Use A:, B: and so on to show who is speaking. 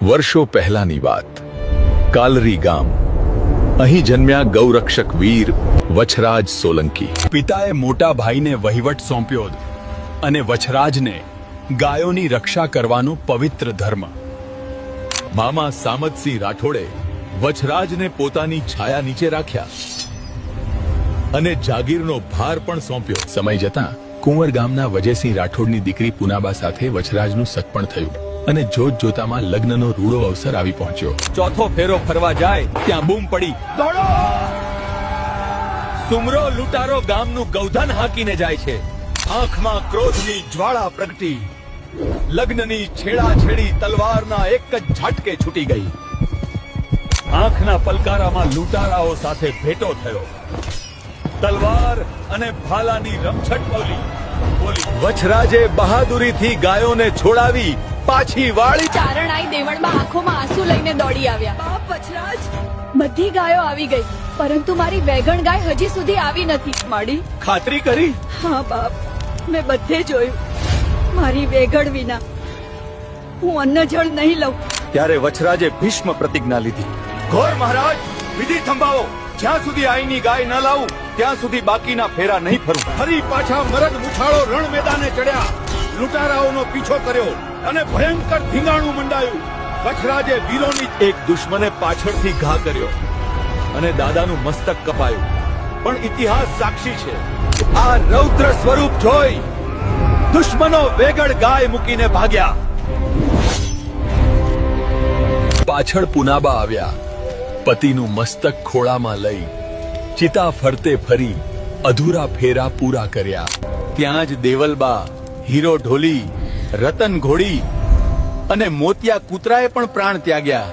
A: વર્ષો પહેલાની વાત કાલરી ગામ અહીં જન્મ્યા ગૌરક્ષક વીર વછરાજ સોલંકી।
B: પિતાએ મોટા ભાઈને વહીવટ સોંપ્યો અને વછરાજને ગાયોની રક્ષા કરવાનો પવિત્ર ધર્મ।
A: મામા સામતસિંહ રાઠોડે વછરાજને પોતાની છાયા નીચે રાખ્યા અને જાગીરનો ભાર પણ સોંપ્યો।
B: સમય જતાં કુંવર ગામના વજયસિંહ રાઠોડની દીકરી પુનાબા સાથે વછરાજનું સગપણ થયું અને જોત જોતામાં લગ્નનો રૂડો અવસર આવી પહોંચ્યો।
A: ચોથો ફેરો ફરવા જાય ત્યાં બૂમ પડી, દોડો! સુમરો લૂંટારો ગામનું ગૌધન હાંકીને જાય છે। આંખમાં ક્રોધની જ્વાળા પ્રગટી, લગ્નની છેડાછેડી તલવારના એક જ ઝાટકે છૂટી ગઈ। આંખના પલકારામાં લૂંટારાઓ સાથે ભેટો થયો। તલવાર અને ભાલાની રમછટ બોલી। વછરાજે બહાદુરીથી ગાયોને છોડાવી પાછી વાળી।
C: ચારણાઈ દેવળમાં આંખોમાં આંસુ લઈને દોડી આવ્યા। બાપ વછરાજ, બધી ગાયો આવી ગઈ, પરંતુ મારી વેગણ ગાય હજી સુધી આવી નથી।
A: માડી ખાતરી કરી?
C: હા બાપ, મેં બધે જોયું। મારી વેગણ વિના હું અન્ન જળ નહીં લઉં।
A: ત્યારે વછરાજે ભીષ્મ પ્રતિજ્ઞા લીધી, ઘોર મહારાજ વિધિ થંભાવો, જ્યાં સુધી આઈની ગાય ન લાવું ત્યાં સુધી બાકીના ફેરા નહીં ફરું। ફરી પાછા મરદ મુછાળો રણ મેદાને ચડ્યા, લૂંટારાઓનો પીછો કર્યો અને ભયંકર ધીંગાણું મંડાયું। વછરાજે વીરોની એક દુશ્મને પાછળથી ઘા કર્યો અને દાદાનું મસ્તક કપાયું, પણ ઇતિહાસ સાક્ષી છે, આ રૌદ્ર સ્વરૂપ જોઈ દુશ્મનો વેગળ ગાય મૂકીને ભાગ્યા।
B: પાછળ પુનાબા આવ્યા, પતિનું મસ્તક ખોળામાં લઈ ચિતા ફરતે ફરી અધૂરા ફેરા પૂરા કર્યા।
A: ત્યાં જ દેવલબા, હીરો ઢોલી, રતન ઘોડી અને મોતિયા કૂતરાએ પણ પ્રાણ ત્યાગ્યા।